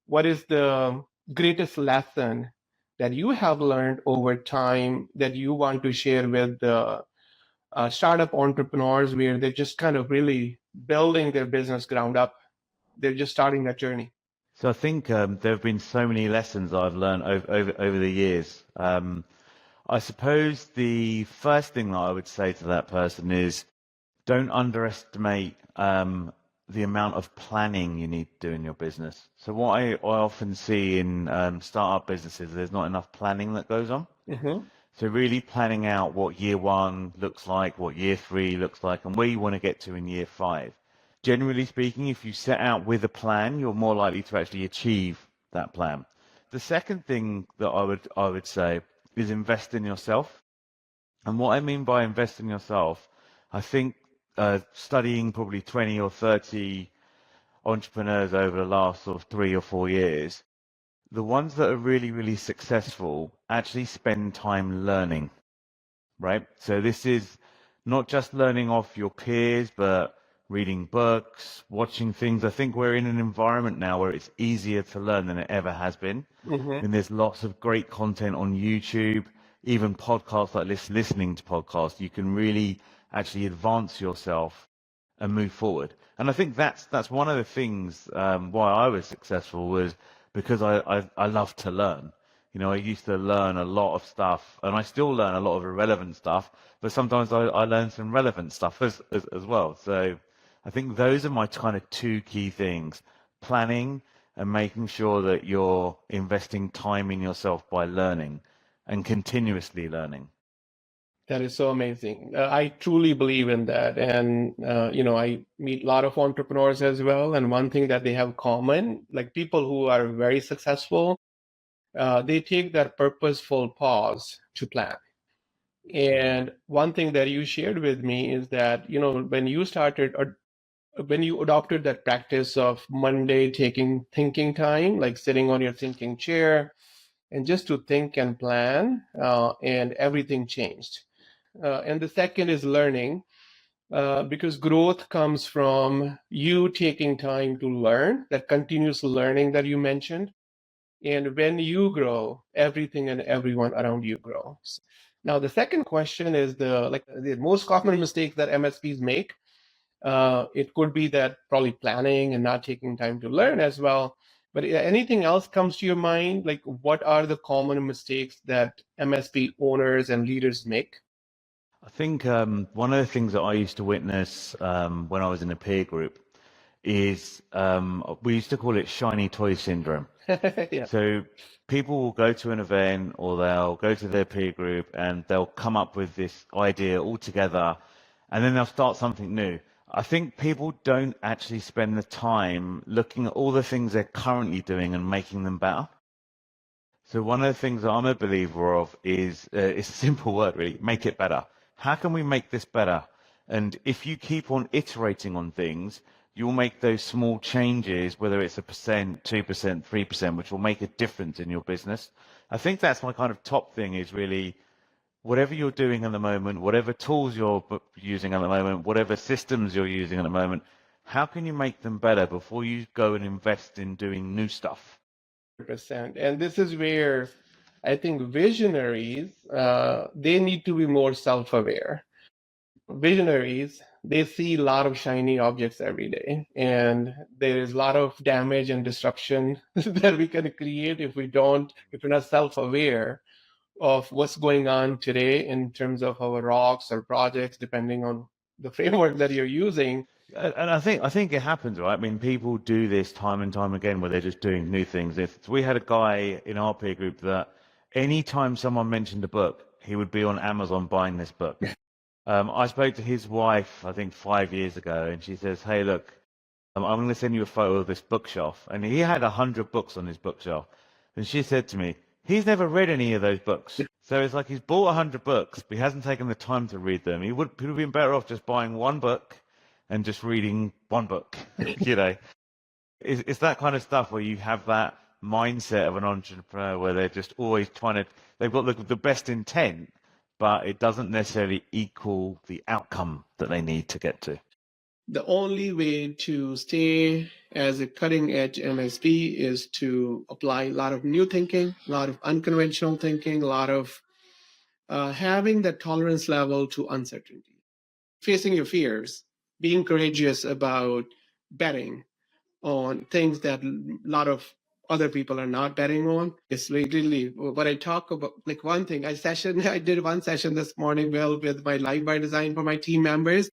what is the greatest lesson that you have learned over time that you want to share with the startup entrepreneurs where they're just kind of really building their business ground up? They're just starting that journey. So I think there have been so many lessons I've learned over the years. I suppose the first thing that I would say to that person is don't underestimate the amount of planning you need to do in your business. So what I often see in startup businesses, there's not enough planning that goes on. Mm-hmm. So really planning out what year one looks like, what year three looks like, and where you want to get to in year five. Generally speaking, if you set out with a plan, you're more likely to actually achieve that plan. The second thing that I would say is invest in yourself. And what I mean by invest in yourself, I think studying probably 20 or 30 entrepreneurs over the last sort of 3 or 4 years, the ones that are really, really successful actually spend time learning, right? So this is not just learning off your peers, but reading books, watching things. I think we're in an environment now where it's easier to learn than it ever has been. Mm-hmm. And there's lots of great content on YouTube, even podcasts like listening to podcasts. You can really actually advance yourself and move forward. And I think that's one of the things why I was successful was because I love to learn. You know, I used to learn a lot of stuff, and I still learn a lot of irrelevant stuff, but sometimes I learn some relevant stuff as well. So I think those are my kind of two key things: planning and making sure that you're investing time in yourself by learning and continuously learning. That is so amazing. I truly believe in that. And, I meet a lot of entrepreneurs as well. And one thing that they have common, like people who are very successful, they take that purposeful pause to plan. And one thing that you shared with me is that, when you started or when you adopted that practice of Monday taking thinking time, like sitting on your thinking chair and just to think and plan, and everything changed. And the second is learning, because growth comes from you taking time to learn, that continuous learning that you mentioned. And when you grow, everything and everyone around you grows. Now, the second question is the most common mistake that MSPs make. It could be that probably planning and not taking time to learn as well. But anything else comes to your mind? Like, what are the common mistakes that MSP owners and leaders make? I think one of the things that I used to witness when I was in a peer group is we used to call it shiny toy syndrome. Yeah. So people will go to an event or they'll go to their peer group and they'll come up with this idea all together and then they'll start something new. I think people don't actually spend the time looking at all the things they're currently doing and making them better. So one of the things that I'm a believer of is it's a simple word really, make it better. How can we make this better? And if you keep on iterating on things, you'll make those small changes, whether it's 1%, 2%, 3%, which will make a difference in your business. I think that's my kind of top thing is really whatever you're doing at the moment, whatever tools you're using at the moment, whatever systems you're using at the moment, how can you make them better before you go and invest in doing new stuff? 100%. And this is where I think visionaries, they need to be more self-aware. Visionaries, they see a lot of shiny objects every day, and there is a lot of damage and destruction that we can create if we're not self-aware of what's going on today in terms of our rocks or projects, depending on the framework that you're using. And I think it happens, right? I mean, people do this time and time again where they're just doing new things. If we had a guy in our peer group that anytime someone mentioned a book, he would be on Amazon buying this book. I spoke to his wife, I think 5 years ago, and she says, "Hey, look, I'm going to send you a photo of this bookshelf." And he had 100 books on his bookshelf. And she said to me, "He's never read any of those books." So it's like he's bought 100 books, but he hasn't taken the time to read them. He would have been better off just buying one book and just reading one book. you know, it's that kind of stuff where you have that mindset of an entrepreneur where they're just always trying to, they've got the best intent, but it doesn't necessarily equal the outcome that they need to get to. The only way to stay as a cutting edge MSP is to apply a lot of new thinking, a lot of unconventional thinking, a lot of having that tolerance level to uncertainty, facing your fears, being courageous about betting on things that a lot of other people are not betting on. It's really what I talk about. Like one thing, I did one session this morning, well, with my live by design for my team members.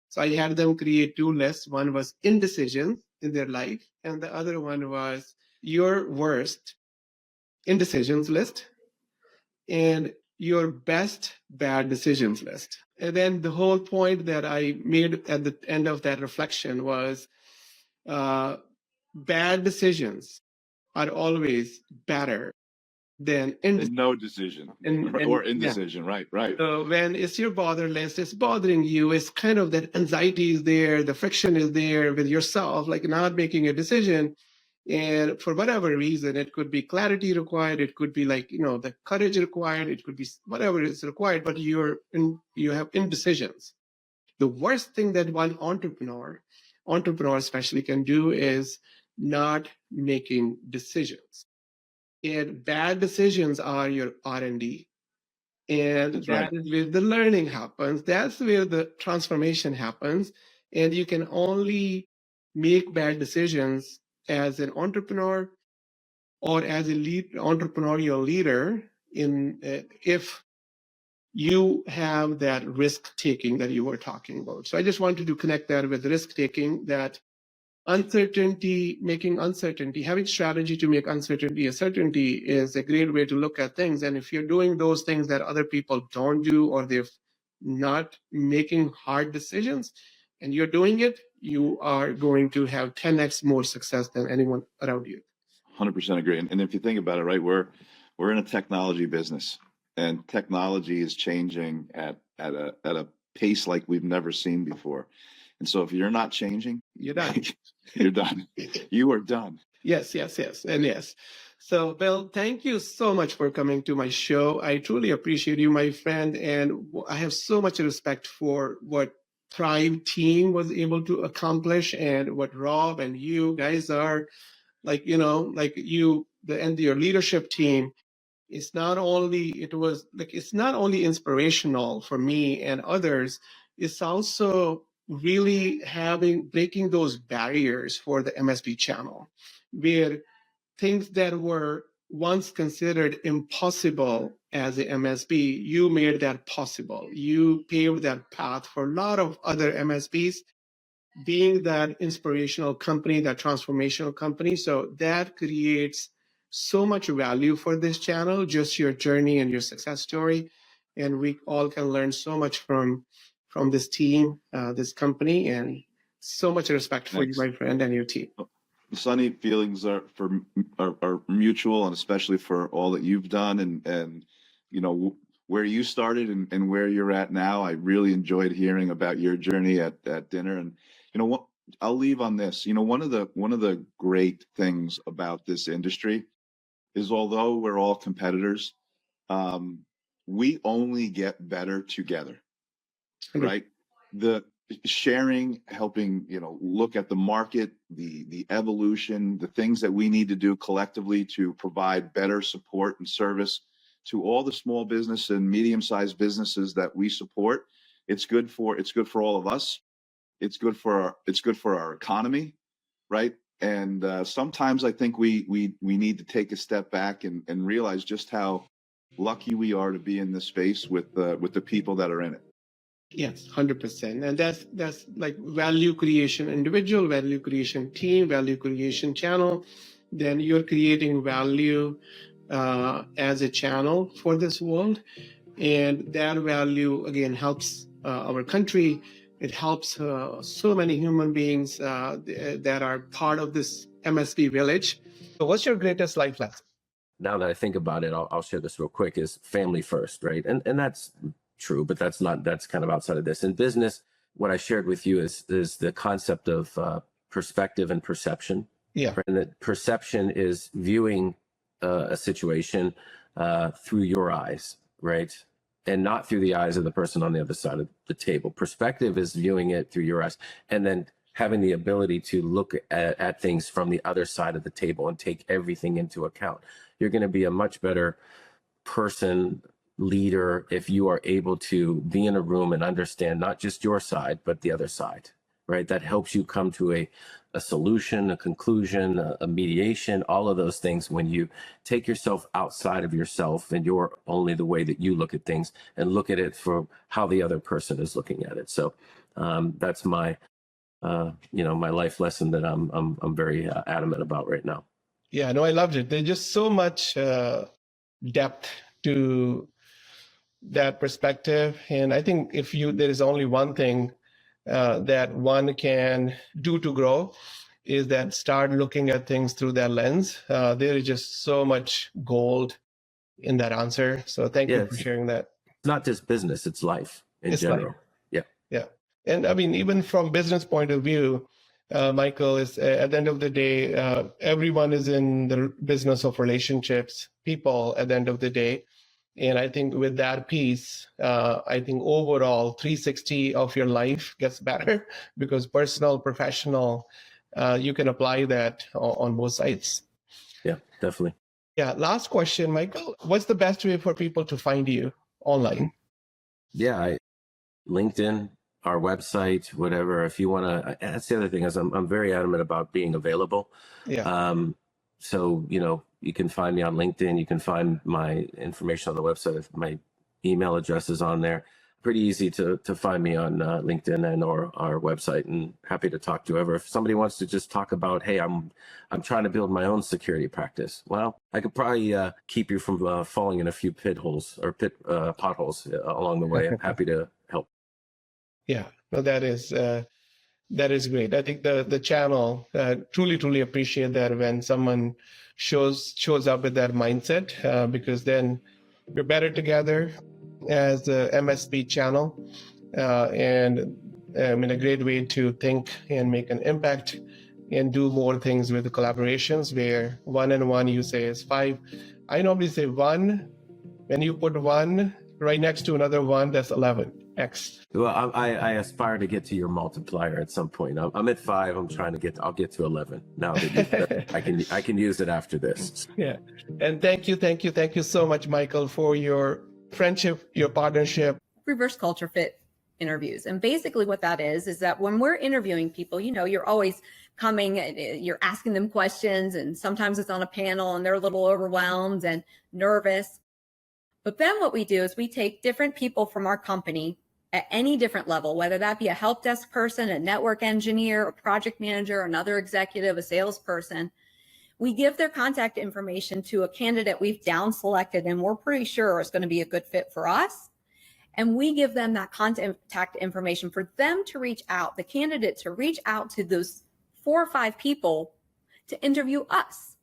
So I had them create two lists. One was indecisions in their life, and the other one was your worst indecisions list and your best bad decisions list. And then the whole point that I made at the end of that reflection was bad decisions are always better than no decision or indecision. Yeah. Right. So when it's your bother list, it's bothering you. It's kind of that anxiety is there, the friction is there with yourself, like not making a decision. And for whatever reason, it could be clarity required. It could be like, the courage required. It could be whatever is required, but you have indecisions. The worst thing that one entrepreneur especially can do is not making decisions. And bad decisions are your R&D. And that's right. Is where the learning happens. That's where the transformation happens. And you can only make bad decisions as an entrepreneur or as a entrepreneurial leader if you have that risk taking that you were talking about. So I just wanted to connect that with risk taking, that having strategy to make uncertainty a certainty is a great way to look at things. And if you're doing those things that other people don't do, or they're not making hard decisions, and you're doing it, you are going to have 10x more success than anyone around you. 100% agree. And if you think about it, right, we're in a technology business, and technology is changing at a pace like we've never seen before. And so if you're not changing, you're done. You're done. You are done. Yes. And yes. So, Bill, thank you so much for coming to my show. I truly appreciate you, my friend. And I have so much respect for what Thrive team was able to accomplish and what Rob and you guys are and your leadership team. It's not only inspirational for me and others, it's also really breaking those barriers for the MSP channel, where things that were once considered impossible as a MSP, you made that possible. You paved that path for a lot of other MSPs, being that inspirational company, that transformational company. So that creates so much value for this channel, just your journey and your success story. And we all can learn so much from this team, this company, and so much respect for you, my friend, and your team. Sunny, feelings are mutual, and especially for all that you've done and where you started and where you're at now. I really enjoyed hearing about your journey at dinner. And what I'll leave on this, one of the great things about this industry is, although we're all competitors, we only get better together, right? The sharing, helping, look at the market, the evolution, the things that we need to do collectively to provide better support and service to all the small business and medium-sized businesses that we support. It's good for all of us. It's good for our economy, right? And sometimes I think we need to take a step back and realize just how lucky we are to be in this space with the people that are in it. Yes, 100%. And that's like value creation, individual value creation, team value creation, channel. Then you're creating value as a channel for this world. And that value, again, helps our country. It helps so many human beings that are part of this MSP village. So what's your greatest life lesson? Now that I think about it, I'll share this real quick, is family first, right? And that's true, but that's kind of outside of this. In business, what I shared with you is the concept of perspective and perception. Yeah. Right? And that perception is viewing a situation through your eyes, right? and not through the eyes of the person on the other side of the table. Perspective is viewing it through your eyes, and then having the ability to look at things from the other side of the table and take everything into account. You're going to be a much better person, leader, if you are able to be in a room and understand not just your side, but the other side, right? That helps you come to a solution, a conclusion, a mediation, all of those things when you take yourself outside of yourself and you're only the way that you look at things and look at it from how the other person is looking at it. So that's my, my life lesson that I'm very adamant about right now. Yeah, no, I loved it. There's just so much depth to that perspective. And I think there is only one thing that one can do to grow, is that start looking at things through that lens. There is just so much gold in that answer. So thank you for sharing that. It's not just business, it's life in general. Life. Yeah. Yeah. And I mean, even from business point of view, Michael, is at the end of the day, everyone is in the business of relationships, people at the end of the day. And I think with that piece, I think overall 360 of your life gets better, because personal, professional, you can apply that on both sides. Yeah, definitely. Yeah. Last question, Michael, what's the best way for people to find you online? Yeah, LinkedIn, our website, whatever. If you want to, that's the other thing, is I'm very adamant about being available. Yeah. So, you can find me on LinkedIn. You can find my information on the website. My email address is on there. Pretty easy to find me on LinkedIn and or our website, and happy to talk to whoever. If somebody wants to just talk about, hey, I'm trying to build my own security practice. Well, I could probably keep you from falling in a few potholes along the way. I'm happy to help. Yeah, no, that is great. I think the channel truly appreciate that when someone shows up with that mindset, because then we're better together as a MSP channel, and I mean, a great way to think and make an impact and do more things with the collaborations, where 1 and 1 you say is 5. I normally say 1. When you put 1 right next to another 1, that's 11x. Well, I aspire to get to your multiplier at some point. I'm at 5. I'll get to 11 now that I can use it after this. Yeah. And thank you so much, Michael, for your friendship, your partnership. Reverse culture fit interviews. And basically what that is that when we're interviewing people, you're always coming, you're asking them questions, and sometimes it's on a panel and they're a little overwhelmed and nervous. But then what we do is we take different people from our company at any different level, whether that be a help desk person, a network engineer, a project manager, another executive, a salesperson. We give their contact information to a candidate we've down selected and we're pretty sure is going to be a good fit for us. And we give them that contact information for them to reach out, the candidate to reach out to those 4 or 5 people to interview us,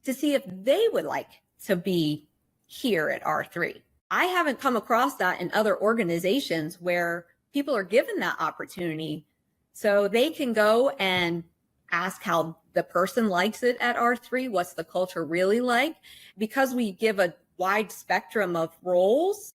to see if they would like to be here at R3. I haven't come across that in other organizations where people are given that opportunity so they can go and ask how the person likes it at R3. What's the culture really like? Because we give a wide spectrum of roles,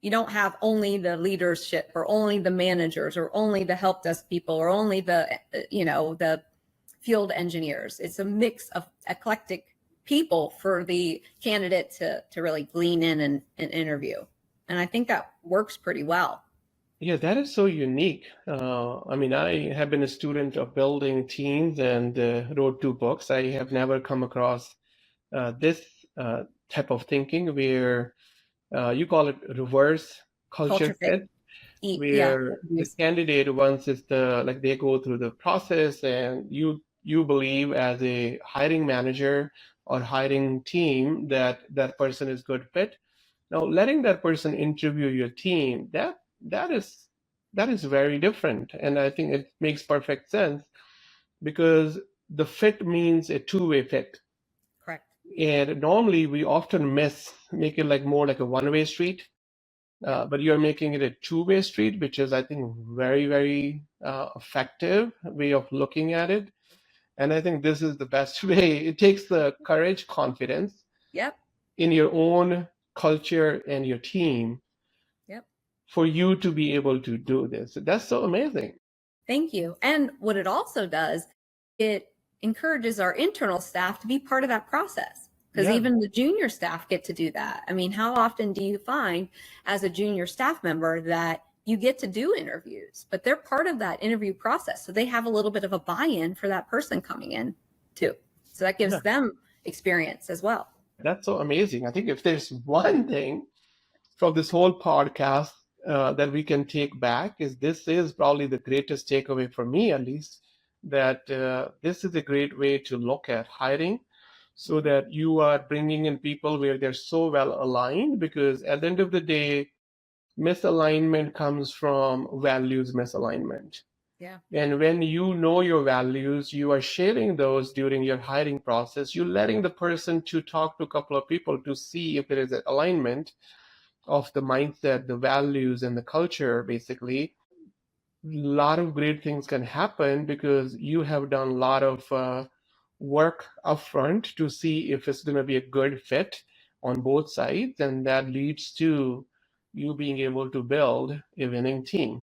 you don't have only the leadership or only the managers or only the help desk people or only the field engineers. It's a mix of eclectic people for the candidate to really glean in and interview. And I think that works pretty well. Yeah, that is so unique. I mean, I have been a student of building teams and wrote 2 books. I have never come across this type of thinking where you call it reverse culture fit, where the candidate, once it's they go through the process, and you believe as a hiring manager or hiring team that person is good fit. Now, letting that person interview your team, that is very different, and I think it makes perfect sense, because the fit means a two-way fit. Correct. And normally we often make it more like a one-way street, but you're making it a two-way street, which is, I think, very, very effective way of looking at it. And I think this is the best way. It takes the courage, confidence in your own culture and your team for you to be able to do this. That's so amazing. Thank you. And what it also does, it encourages our internal staff to be part of that process, because Yeah. even the junior staff get to do that. I mean, how often do you find as a junior staff member that you get to do interviews, but they're part of that interview process. So they have a little bit of a buy-in for that person coming in too. So that gives Yeah. them experience as well. That's so amazing. I think if there's one thing from this whole podcast that we can take back, is this is probably the greatest takeaway for me, at least, that this is a great way to look at hiring, so that you are bringing in people where they're so well aligned, because at the end of the day, misalignment comes from values misalignment. Yeah. And when you know your values, you are sharing those during your hiring process. You're letting the person to talk to a couple of people to see if there is an alignment of the mindset, the values, and the culture. Basically, a lot of great things can happen because you have done a lot of work upfront to see if it's going to be a good fit on both sides, and that leads to you being able to build a winning team.